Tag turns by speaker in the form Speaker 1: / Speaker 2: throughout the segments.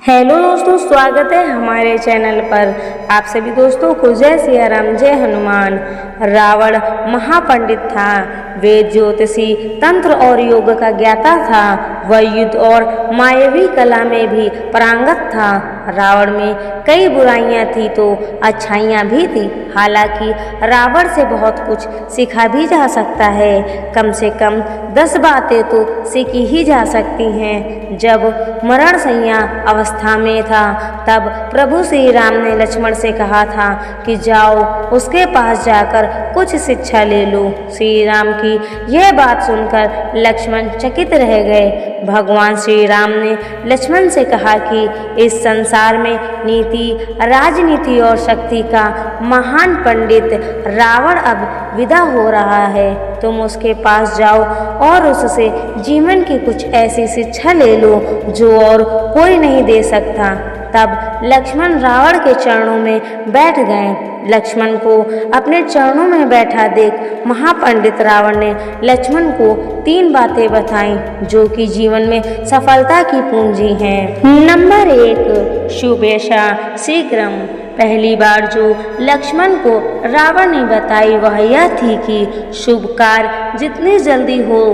Speaker 1: Hello दोस्तों, स्वागत है हमारे चैनल पर। आप सभी दोस्तों को जय सिया राम, जय हनुमान। रावण महापंडित था। वेद, ज्योतिषी, तंत्र और योग का ज्ञाता था। वह युद्ध और मायावी कला में भी पारंगत था। रावण में कई बुराइयां थी तो अच्छाइयां भी थी। हालांकि रावण से बहुत कुछ सीखा भी जा सकता है। कम से कम 10 बातें तो सीखी ही जा सकती हैं। जब मरण संज्ञा अवस्था में था तब प्रभु श्री राम ने लक्ष्मण से कहा था कि जाओ उसके पास जाकर कुछ शिक्षा ले लो। श्री राम की यह बात सुनकर लक्ष्मण चकित रह गए। भगवान श्री राम ने लक्ष्मण से कहा कि इस संसार में नीति, राजनीति और शक्ति का महान पंडित रावण अब विदा हो रहा है। तुम उसके पास जाओ और उससे जीवन की कुछ ऐसी शिक्षा ले लो जो और कोई नहीं दे सकता। तब लक्ष्मण रावण के चरणों में बैठ गए। लक्ष्मण को अपने चरणों में बैठा देख महापंडित रावण ने लक्ष्मण को 3 बातें बताई जो कि जीवन में सफलता की पूंजी हैं। नंबर 1, शुभेच्छा शीघ्रम। पहली बार जो लक्ष्मण को रावण ने बताई वह यह थी कि शुभ कार्य जितनी जल्दी हो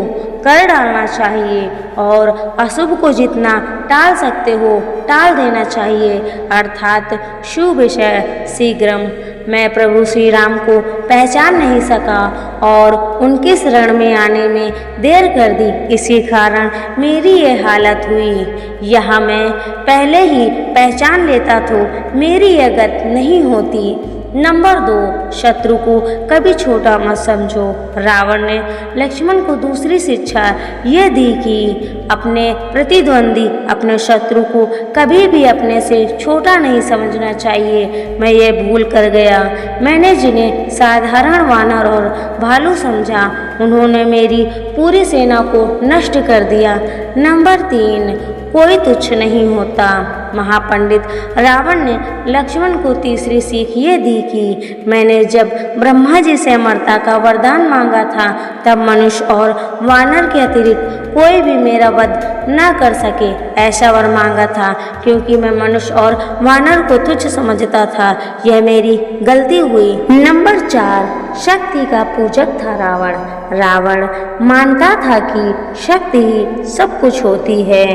Speaker 1: कर डालना चाहिए और अशुभ को जितना टाल सकते हो टाल देना चाहिए, अर्थात शुभ विषय शीघ्रम। मैं प्रभु श्री राम को पहचान नहीं सका और उनके शरण में आने में देर कर दी। इसी कारण मेरी यह हालत हुई। यहाँ मैं पहले ही पहचान लेता तो मेरी यह गत नहीं होती। नंबर 2, शत्रु को कभी छोटा मत समझो। रावण ने लक्ष्मण को दूसरी शिक्षा यह दी कि अपने प्रतिद्वंदी, अपने शत्रु को कभी भी अपने से छोटा नहीं समझना चाहिए। मैं ये भूल कर गया। मैंने जिन्हें साधारण वानर और भालू समझा उन्होंने मेरी पूरी सेना को नष्ट कर दिया। नंबर 3, कोई तुच्छ नहीं होता। महापंडित रावण ने लक्ष्मण को तीसरी सीख ये दी कि मैंने जब ब्रह्मा जी से अमरता का वरदान मांगा था तब मनुष्य और वानर के अतिरिक्त कोई भी मेरा वध न कर सके ऐसा वर मांगा था, क्योंकि मैं मनुष्य और वानर को तुच्छ समझता था। यह मेरी गलती हुई। नंबर 4, शक्ति का पूजक था रावण। रावण मानता था कि शक्ति ही सब कुछ होती है,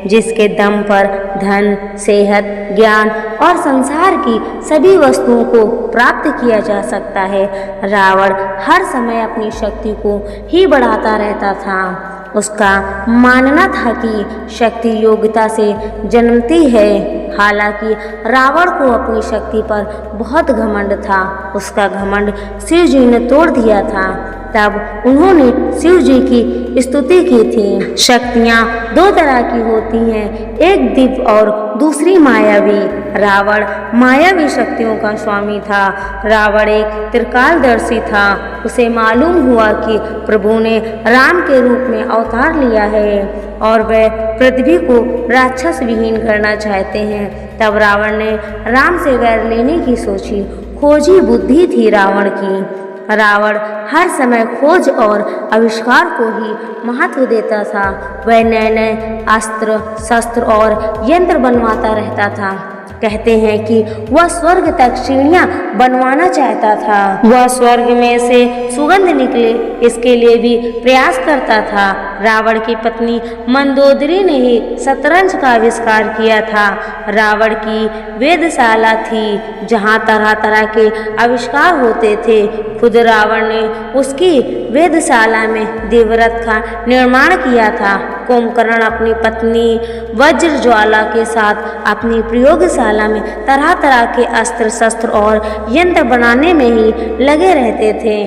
Speaker 1: जिसके दम पर धन, सेहत, ज्ञान और संसार की सभी वस्तुओं को प्राप्त किया जा सकता है। रावण हर समय अपनी शक्ति को ही बढ़ाता रहता था। उसका मानना था कि शक्ति योग्यता से जन्मती है। हालांकि रावण को अपनी शक्ति पर बहुत घमंड था। उसका घमंड शिव जी ने तोड़ दिया था। तब उन्होंने शिव जी की स्तुति की थी। शक्तियाँ 2 तरह की होती हैं, एक दिव्य और दूसरी मायावी। रावण मायावी शक्तियों का स्वामी था। रावण एक त्रिकालदर्शी था। उसे मालूम हुआ कि प्रभु ने राम के रूप में अवतार लिया है और वह पृथ्वी को राक्षस विहीन करना चाहते हैं। तब रावण ने राम से वैर लेने की सोची। खोजी बुद्धि थी रावण की। रावण हर समय खोज और आविष्कार को ही महत्व देता था। वह नए नए अस्त्र, शस्त्र और यंत्र बनवाता रहता था। कहते हैं कि वह स्वर्ग तक सीढ़ियां बनवाना चाहता था। वह स्वर्ग में से सुगंध निकले इसके लिए भी प्रयास करता था। रावण की पत्नी मंदोदरी ने ही शतरंज का आविष्कार किया था। रावण की वेधशाला थी जहां तरह तरह के आविष्कार होते थे। खुद रावण ने उसकी वेधशाला में देवरथ का निर्माण किया था। कुंभकर्ण अपनी पत्नी वज्रज्वाला के साथ अपनी प्रयोगशाला में तरह तरह के अस्त्र शस्त्र और यंत्र बनाने में ही लगे रहते थे,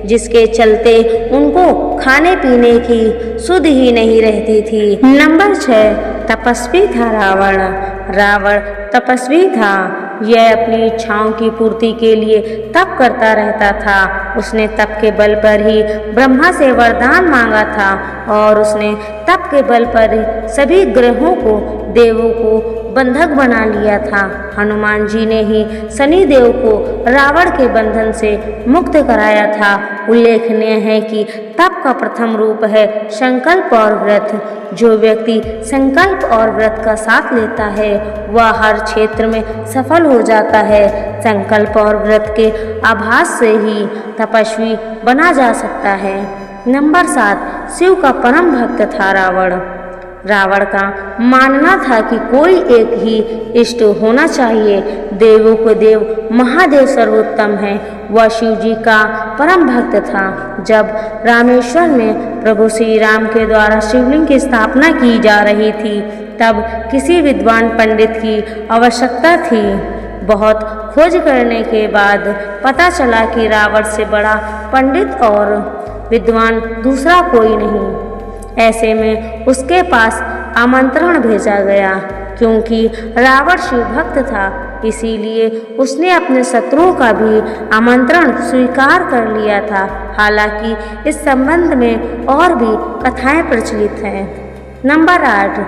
Speaker 1: जिसके चलते उनको खाने पीने की सुध ही नहीं रहती थी। नंबर 6, तपस्वी था रावण। रावण तपस्वी था। यह अपनी इच्छाओं की पूर्ति के लिए तप करता रहता था। उसने तप के बल पर ही ब्रह्मा से वरदान मांगा था और उसने तप के बल पर सभी ग्रहों को, देवों को बंधक बना लिया था। हनुमान जी ने ही शनिदेव को रावण के बंधन से मुक्त कराया था। उल्लेखनीय है कि तप का प्रथम रूप है संकल्प और व्रत। जो व्यक्ति संकल्प और व्रत का साथ लेता है वह हर क्षेत्र में सफल हो जाता है। संकल्प और व्रत के आभास से ही तपस्वी बना जा सकता है। नंबर 7, शिव का परम भक्त था रावण। रावण का मानना था कि कोई एक ही इष्ट होना चाहिए। देवों को देव महादेव सर्वोत्तम है। वह शिव जी का परम भक्त था। जब रामेश्वर में प्रभु श्री राम के द्वारा शिवलिंग की स्थापना की जा रही थी तब किसी विद्वान पंडित की आवश्यकता थी। बहुत खोज करने के बाद पता चला कि रावण से बड़ा पंडित और विद्वान दूसरा कोई नहीं। ऐसे में उसके पास आमंत्रण भेजा गया। क्योंकि रावण शिव भक्त था इसीलिए उसने अपने शत्रुओं का भी आमंत्रण स्वीकार कर लिया था। हालांकि इस संबंध में और भी कथाएं प्रचलित हैं। नंबर 8,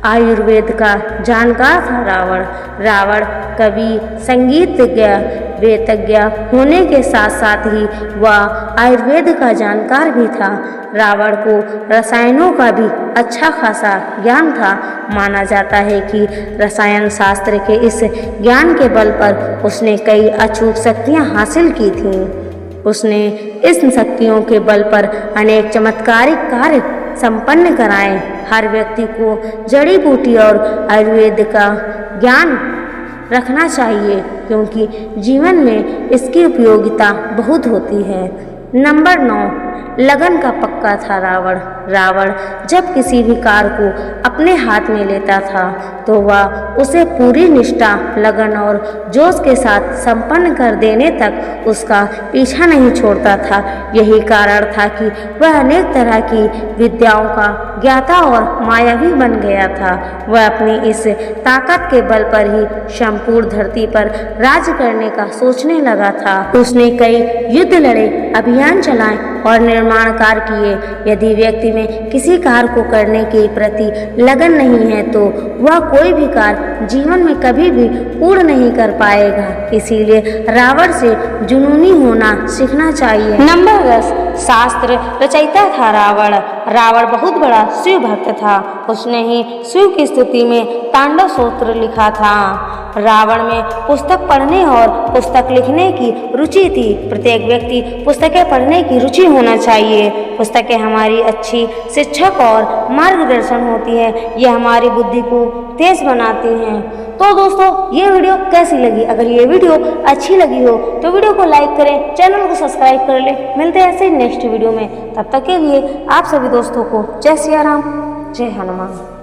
Speaker 1: आयुर्वेद का जानकार था रावण। रावण कवि, संगीतज्ञ, वेदज्ञ होने के साथ साथ ही वह आयुर्वेद का जानकार भी था। रावण को रसायनों का भी अच्छा खासा ज्ञान था। माना जाता है कि रसायन शास्त्र के इस ज्ञान के बल पर उसने कई अचूक शक्तियाँ हासिल की थीं। उसने इस शक्तियों के बल पर अनेक चमत्कारिक कार्य संपन्न कराए। हर व्यक्ति को जड़ी बूटी और आयुर्वेद का ज्ञान रखना चाहिए क्योंकि जीवन में इसकी उपयोगिता बहुत होती है। नंबर 9, लगन का पक्का था रावण। रावण जब किसी भी कार्य को अपने हाथ में लेता था तो वह उसे पूरी निष्ठा, लगन और जोश के साथ संपन्न कर देने तक उसका पीछा नहीं छोड़ता था। यही कारण था कि वह अनेक तरह की विद्याओं का ज्ञाता और मायावी बन गया था। वह अपनी इस ताकत के बल पर ही संपूर्ण धरती पर राज करने का सोचने लगा था। उसने कई युद्ध लड़े, अभियान चलाए और निर्माण कार्य किए। यदि व्यक्ति में किसी कार्य को करने के प्रति लगन नहीं है तो वह कोई भी कार्य जीवन में कभी भी पूर्ण नहीं कर पाएगा। इसीलिए रावण से जुनूनी होना सीखना चाहिए। नंबर 10, शास्त्र रचयिता था रावण। रावण बहुत बड़ा शिव भक्त था। उसने ही शिव की स्तुति में तांडव स्तोत्र लिखा था। रावण में पुस्तक पढ़ने और पुस्तक लिखने की रुचि थी। प्रत्येक व्यक्ति पुस्तकें पढ़ने की रुचि होना चाहिए। पुस्तकें हमारी अच्छी शिक्षक और मार्गदर्शन होती है। ये हमारी बुद्धि को तेज बनाती हैं। तो दोस्तों ये वीडियो कैसी लगी? अगर ये वीडियो अच्छी लगी हो तो वीडियो को लाइक करें, चैनल को सब्सक्राइब कर लें। मिलते हैं ऐसे नेक्स्ट वीडियो में। तब तक के लिए आप सभी दोस्तों को जय सिया राम, जय हनुमान।